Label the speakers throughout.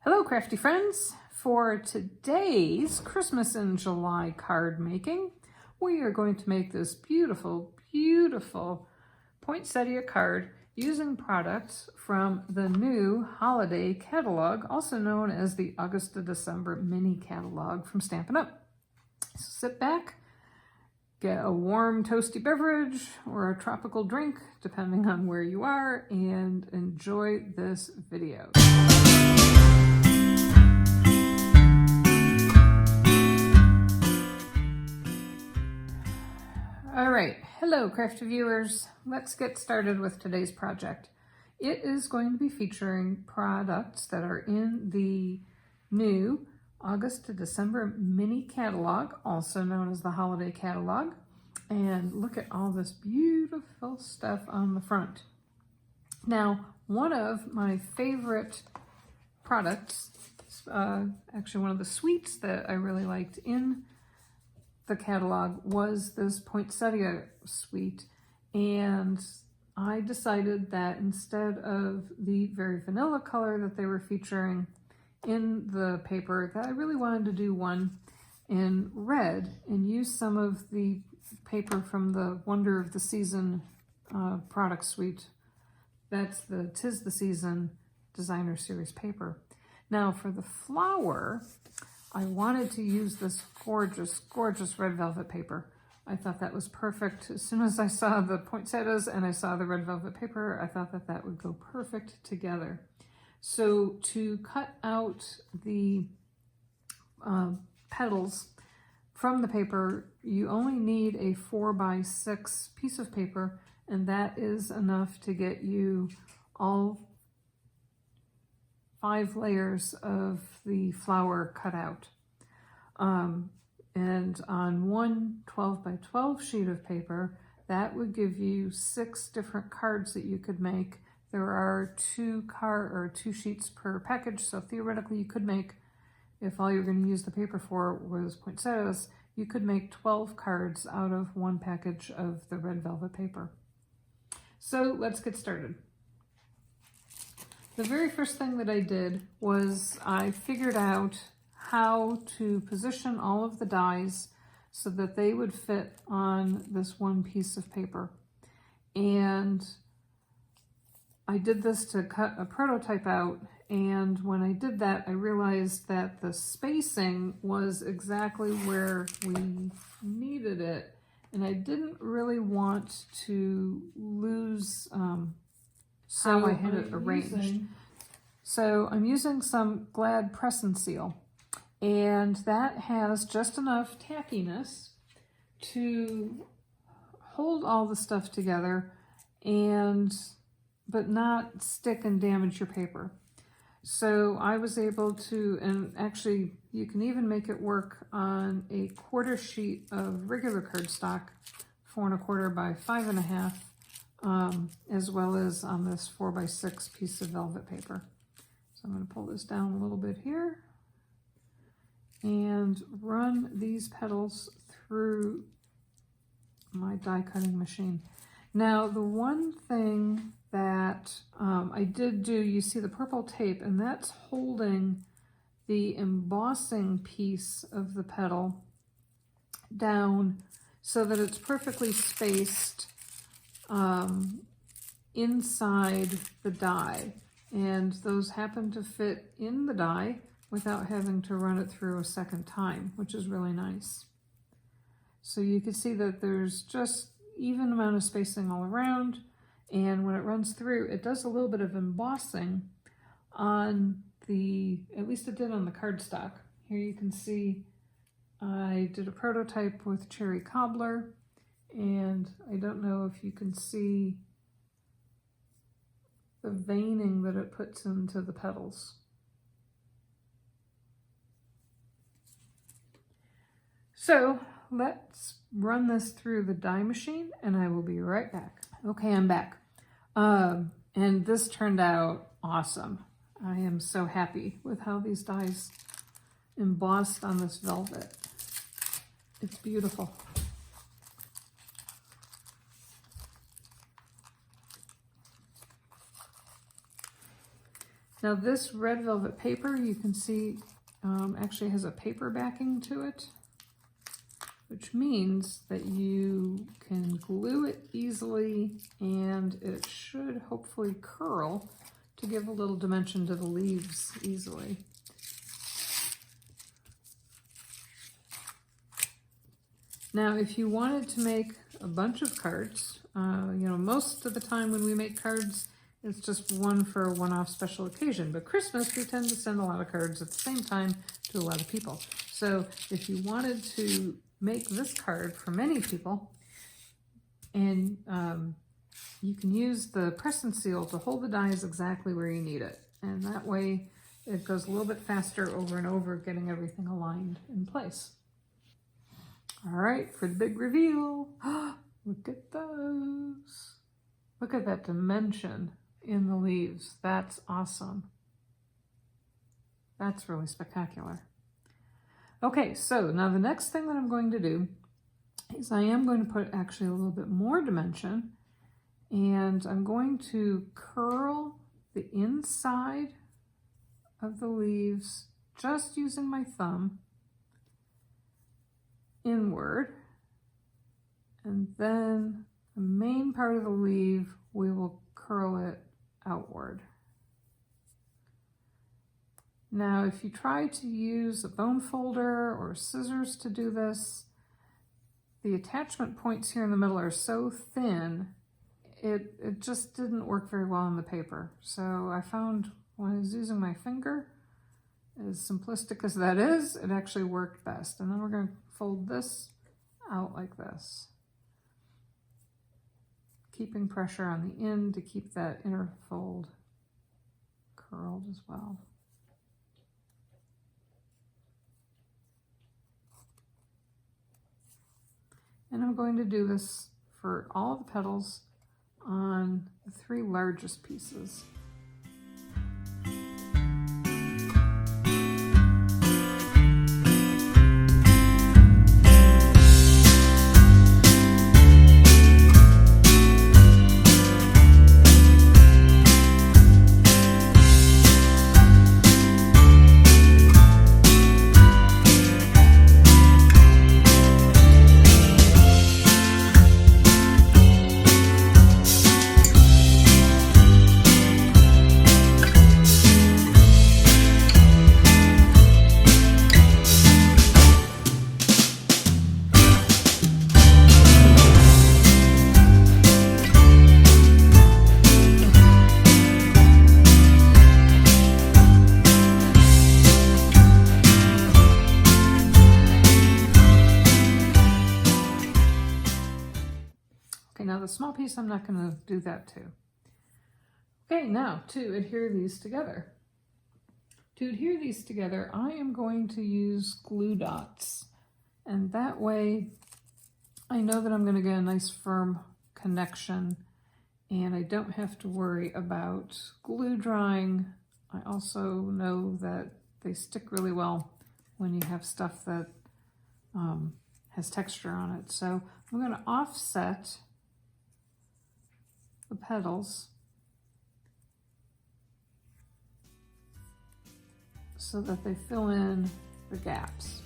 Speaker 1: Hello crafty friends! For today's Christmas in July card making, we are going to make this beautiful, beautiful poinsettia card using products from the new holiday catalog, also known as the August-December mini catalog from Stampin' Up. So sit back, get a warm toasty beverage or a tropical drink, depending on where you are, and enjoy this video. All right, hello crafty viewers. Let's get started with today's project. It is going to be featuring products that are in the new August to December mini catalog, also known as the holiday catalog. And look at all this beautiful stuff on the front. Now, one of my favorite products, actually one of the sweets that I really liked in the catalog, was this poinsettia sweet, and I decided that instead of the very vanilla color that they were featuring in the paper, that I really wanted to do one in red and use some of the paper from the Wonder of the Season product suite. That's the 'Tis the Season designer series paper. Now for the flower, I wanted to use this gorgeous, gorgeous red velvet paper. I thought that was perfect. As soon as I saw the poinsettias and I saw the red velvet paper, I thought that that would go perfect together. So to cut out the petals from the paper, you only need a 4x6 piece of paper, and that is enough to get you all 5 layers of the flower cut out. And on one 12x12 sheet of paper, that would give you 6 different cards that you could make. There are 2 sheets per package, so theoretically you could make, if all you're going to use the paper for was poinsettias, you could make 12 cards out of one package of the red velvet paper. So let's get started. The very first thing that I did was I figured out how to position all of the dies so that they would fit on this one piece of paper. And I did this to cut a prototype out, and when I did that, I realized that the spacing was exactly where we needed it, and I didn't really want to lose how I had it arranged. So I'm using some Glad Press and Seal, and that has just enough tackiness to hold all the stuff together but not stick and damage your paper. So I was able to, and actually you can even make it work on a 1/4 sheet of regular cardstock, 4 1/4 by 5 1/2, as well as on this 4x6 piece of velvet paper. So I'm going to pull this down a little bit here and run these petals through my die cutting machine. Now the one thing that I did do, you see the purple tape, and that's holding the embossing piece of the petal down so that it's perfectly spaced inside the die. And those happen to fit in the die without having to run it through a second time, which is really nice. So you can see that there's just even amount of spacing all around, and when it runs through, it does a little bit of embossing on the, at least it did on the cardstock. Here you can see I did a prototype with cherry cobbler, and I don't know if you can see the veining that it puts into the petals. So let's run this through the die machine and I will be right back. Okay, I'm back. And this turned out awesome. I am so happy with how these dies embossed on this velvet. It's beautiful. Now this red velvet paper, you can see actually has a paper backing to it, which means that you can glue it easily and it should hopefully curl to give a little dimension to the leaves easily. Now, if you wanted to make a bunch of cards, most of the time when we make cards, it's just one for a one-off special occasion. But Christmas, we tend to send a lot of cards at the same time to a lot of people. So if you wanted to make this card for many people, and you can use the press and seal to hold the dies exactly where you need it. And that way it goes a little bit faster over and over, getting everything aligned in place. All right, for the big reveal. Look at those. Look at that dimension in the leaves. That's awesome. That's really spectacular. Okay, so now the next thing that I'm going to do is I am going to put actually a little bit more dimension, and I'm going to curl the inside of the leaves just using my thumb inward, and then the main part of the leaf, we will curl it outward. Now, if you try to use a bone folder or scissors to do this, the attachment points here in the middle are so thin, it just didn't work very well on the paper. So I found when I was using my finger, as simplistic as that is, it actually worked best. And then we're going to fold this out like this, keeping pressure on the end to keep that inner fold curled as well. And I'm going to do this for all the petals on the 3 largest pieces. Now the small piece, I'm not going to do that too. Okay, now to adhere these together. To adhere these together, I am going to use glue dots. And that way, I know that I'm going to get a nice firm connection and I don't have to worry about glue drying. I also know that they stick really well when you have stuff that has texture on it. So I'm going to offset the petals so that they fill in the gaps.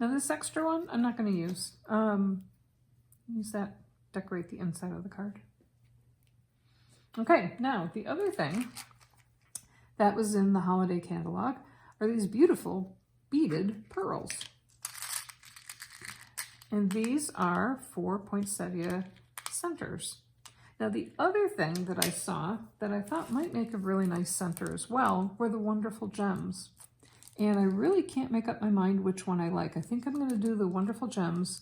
Speaker 1: Now this extra one, I'm not going to use. Use that, decorate the inside of the card. Okay, now the other thing that was in the holiday catalog are these beautiful beaded pearls. And these are for poinsettia centers. Now the other thing that I saw that I thought might make a really nice center as well were the wonderful gems. And I really can't make up my mind which one I like. I think I'm going to do the wonderful gems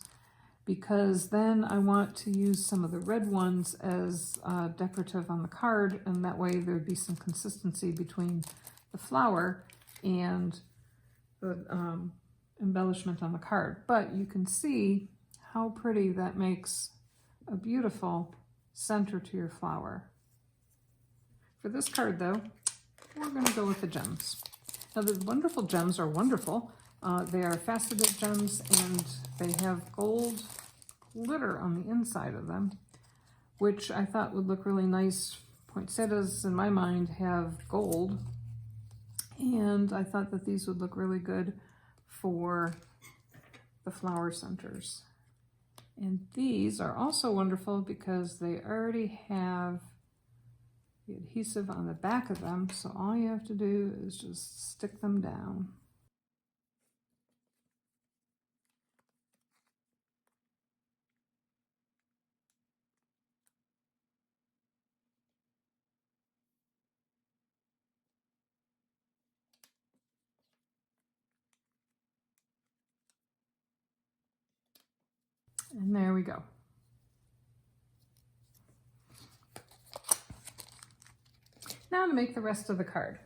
Speaker 1: because then I want to use some of the red ones as decorative on the card, and that way there'd be some consistency between the flower and the embellishment on the card. But you can see how pretty that makes a beautiful center to your flower. For this card though, we're going to go with the gems. Now the wonderful gems are wonderful. They are faceted gems and they have gold glitter on the inside of them, which I thought would look really nice. Poinsettias in my mind have gold, and I thought that these would look really good for the flower centers. And these are also wonderful because they already have the adhesive on the back of them, so all you have to do is just stick them down. And there we go. Now to make the rest of the card.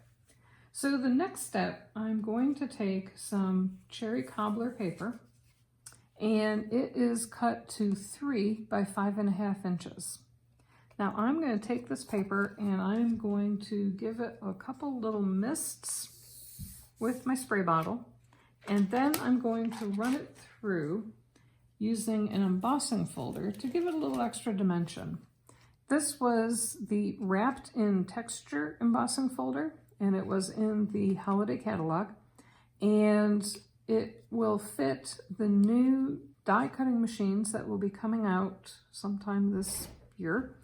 Speaker 1: So the next step, I'm going to take some cherry cobbler paper, and it is cut to 3 by 5.5 inches. Now I'm going to take this paper and I'm going to give it a couple little mists with my spray bottle, and then I'm going to run it through using an embossing folder to give it a little extra dimension. This was the wrapped in texture embossing folder, and it was in the holiday catalog, and it will fit the new die cutting machines that will be coming out sometime this year.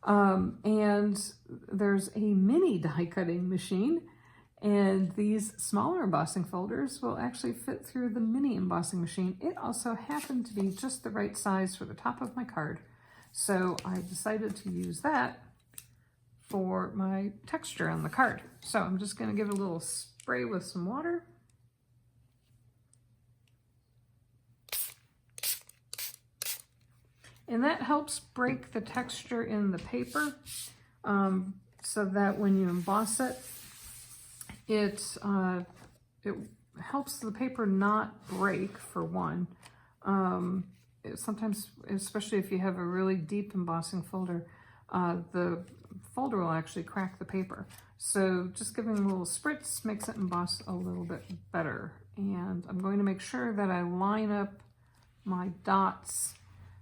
Speaker 1: And there's a mini die cutting machine, and these smaller embossing folders will actually fit through the mini embossing machine. It also happened to be just the right size for the top of my card, so I decided to use that for my texture on the card. So I'm just going to give it a little spray with some water. And that helps break the texture in the paper, so that when you emboss it, it helps the paper not break, for one. Sometimes, especially if you have a really deep embossing folder, the folder will actually crack the paper. So just giving a little spritz makes it emboss a little bit better. And I'm going to make sure that I line up my dots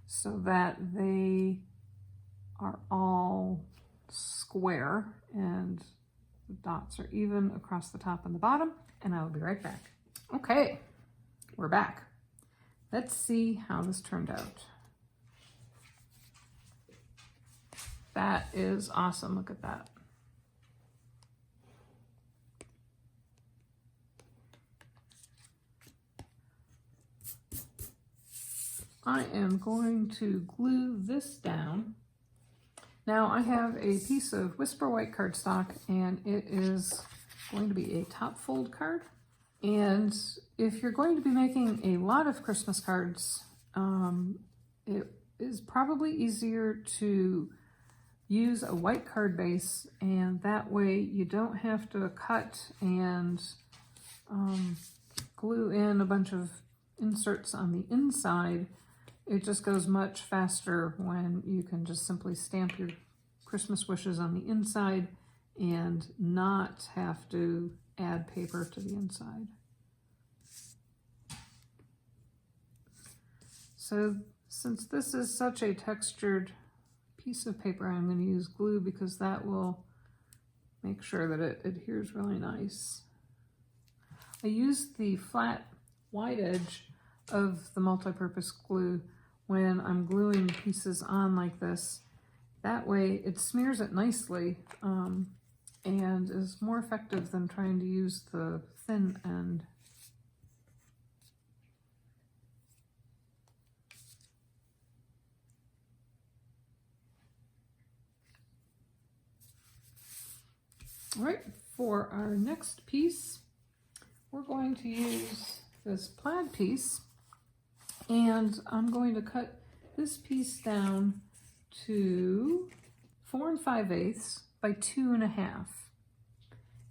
Speaker 1: so that they are all square and the dots are even across the top and the bottom, and I will be right back. Okay, we're back. Let's see how this turned out. That is awesome. Look at that. I am going to glue this down. Now I have a piece of Whisper White cardstock, and it is going to be a top fold card. And if you're going to be making a lot of Christmas cards, it is probably easier to use a white card base, and that way you don't have to cut and glue in a bunch of inserts on the inside. It just goes much faster when you can just simply stamp your Christmas wishes on the inside and not have to add paper to the inside. So since this is such a textured piece of paper, I'm going to use glue because that will make sure that it adheres really nice. I used the flat wide edge of the multi-purpose glue when I'm gluing pieces on like this. That way it smears it nicely and is more effective than trying to use the thin end. All right, for our next piece, we're going to use this plaid piece, And I'm going to cut this piece down to 4 5/8 by 2 1/2.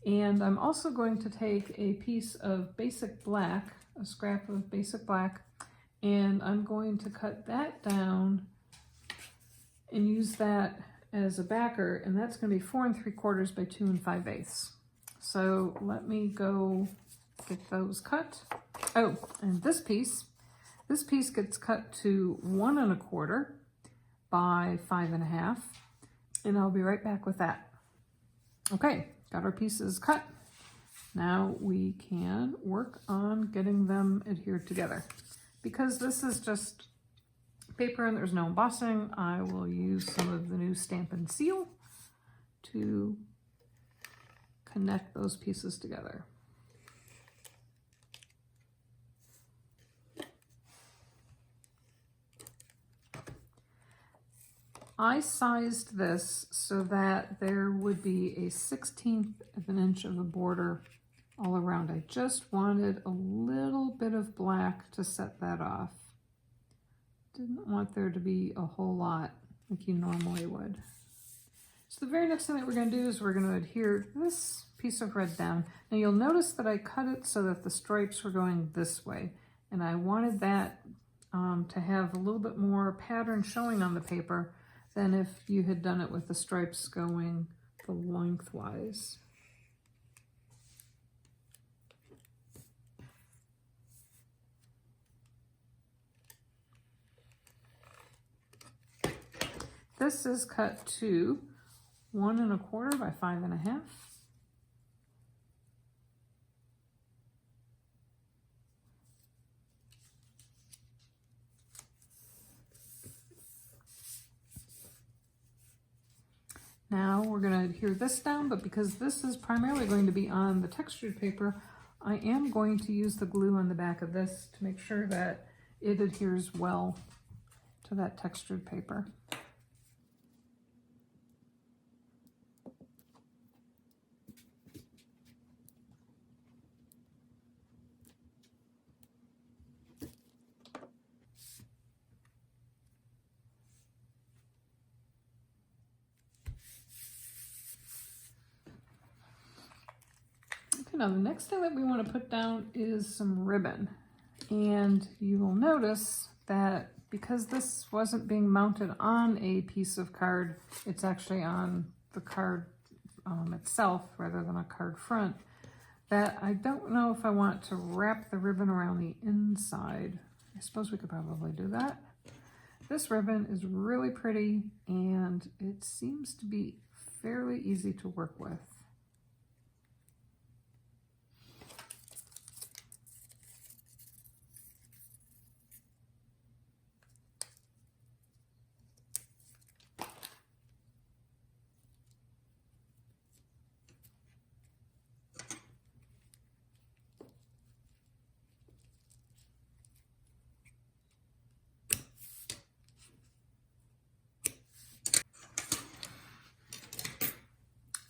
Speaker 1: And I'm also going to take a piece of basic black, a scrap of basic black, and I'm going to cut that down and use that as a backer, and that's going to be 4 3/4 by 2 5/8. So let me go get those cut. Oh, and this piece gets cut to 1 1/4 by 5 1/2, and I'll be right back with that. Okay, got our pieces cut. Now we can work on getting them adhered together. Because this is just paper and there's no embossing, I will use some of the new Stampin' Seal to connect those pieces together. I sized this so that there would be a 1/16 of an inch of a border all around. I just wanted a little bit of black to set that off. Didn't want there to be a whole lot like you normally would. So the very next thing that we're going to do is we're going to adhere this piece of red down. Now you'll notice that I cut it so that the stripes were going this way, and I wanted that to have a little bit more pattern showing on the paper than if you had done it with the stripes going the lengthwise. This is cut to 1 1/4 by 5 1/2. Now we're going to adhere this down, but because this is primarily going to be on the textured paper, I am going to use the glue on the back of this to make sure that it adheres well to that textured paper. Now the next thing that we want to put down is some ribbon, and you will notice that because this wasn't being mounted on a piece of card, it's actually on the card itself rather than a card front, that I don't know if I want to wrap the ribbon around the inside. I suppose we could probably do that. This ribbon is really pretty and it seems to be fairly easy to work with.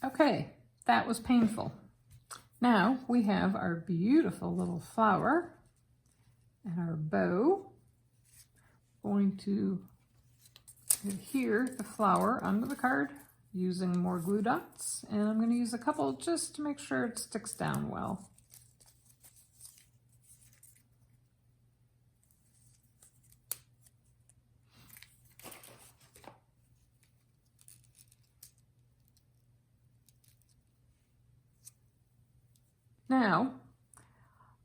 Speaker 1: Okay, that was painful. Now we have our beautiful little flower and our bow. Going to adhere the flower onto the card using more glue dots, and I'm going to use a couple just to make sure it sticks down well. Now,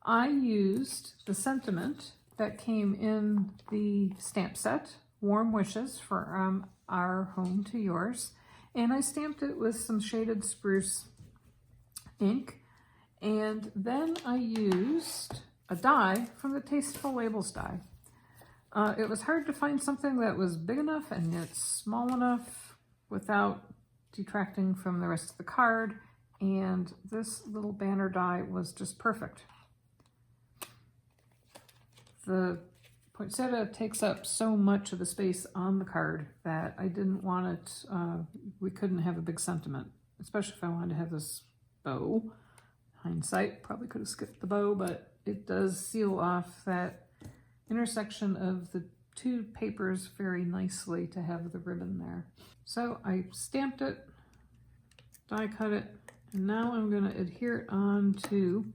Speaker 1: I used the sentiment that came in the stamp set, Warm Wishes for Our Home to Yours, and I stamped it with some shaded spruce ink, and then I used a die from the Tasteful Labels die. It was hard to find something that was big enough and yet small enough without detracting from the rest of the card, and this little banner die was just perfect. The poinsettia takes up so much of the space on the card that I didn't want it, we couldn't have a big sentiment, especially if I wanted to have this bow. Hindsight, probably could have skipped the bow, but it does seal off that intersection of the two papers very nicely to have the ribbon there. So I stamped it, die cut it, and now I'm going to adhere it onto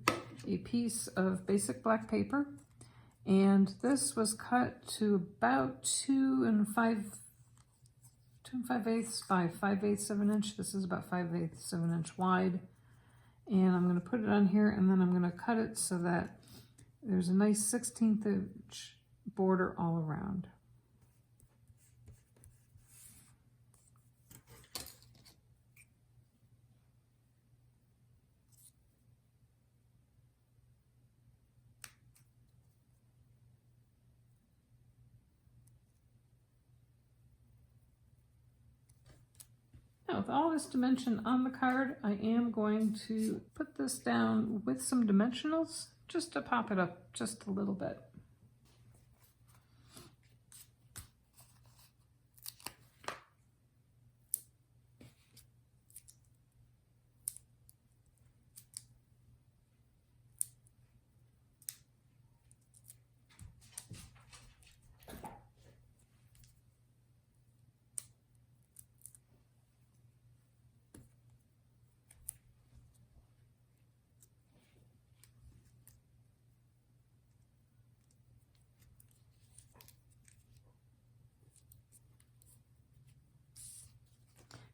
Speaker 1: a piece of basic black paper. And this was cut to about 2 5/8 of an inch. This is about 5/8 of an inch wide. And I'm going to put it on here, and then I'm going to cut it so that there's a nice 1/16 inch border all around. Now, with all this dimension on the card, I am going to put this down with some dimensionals just to pop it up just a little bit.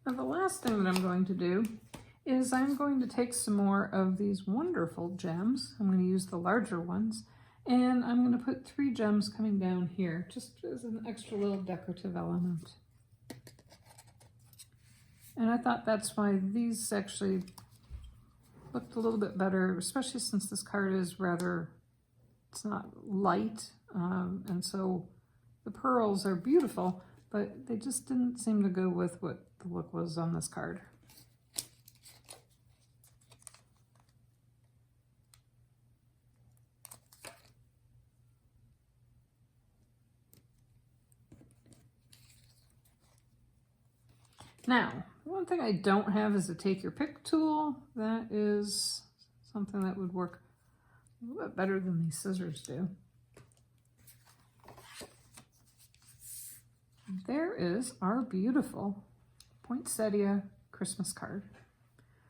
Speaker 1: Now the last thing that I'm going to do is I'm going to take some more of these wonderful gems. I'm going to use the larger ones, and I'm going to put 3 gems coming down here just as an extra little decorative element. And I thought that's why these actually looked a little bit better, especially since this card is rather, it's not light, and so the pearls are beautiful, but they just didn't seem to go with what the look was on this card. Now, one thing I don't have is a take your pick tool. That is something that would work a little bit better than these scissors do. There is our beautiful poinsettia Christmas card.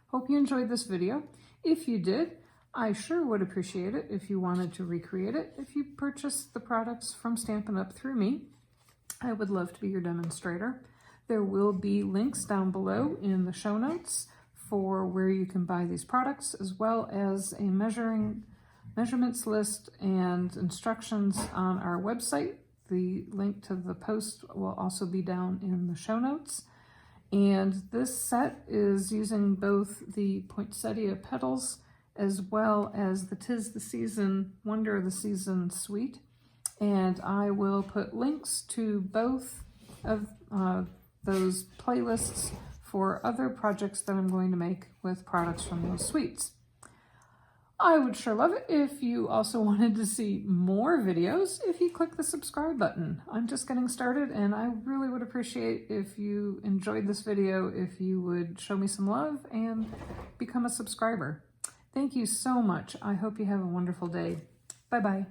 Speaker 1: Hope you enjoyed this video. If you did, I sure would appreciate it if you wanted to recreate it. If you purchased the products from Stampin' Up! Through me, I would love to be your demonstrator. There will be links down below in the show notes for where you can buy these products, as well as a measurements list and instructions on our website. The link to the post will also be down in the show notes. And this set is using both the poinsettia petals as well as the 'Tis the Season, Wonder of the Season suite. And I will put links to both of those playlists for other projects that I'm going to make with products from those suites. I would sure love it if you also wanted to see more videos if you click the subscribe button. I'm just getting started, and I really would appreciate if you enjoyed this video, if you would show me some love and become a subscriber. Thank you so much. I hope you have a wonderful day. Bye-bye.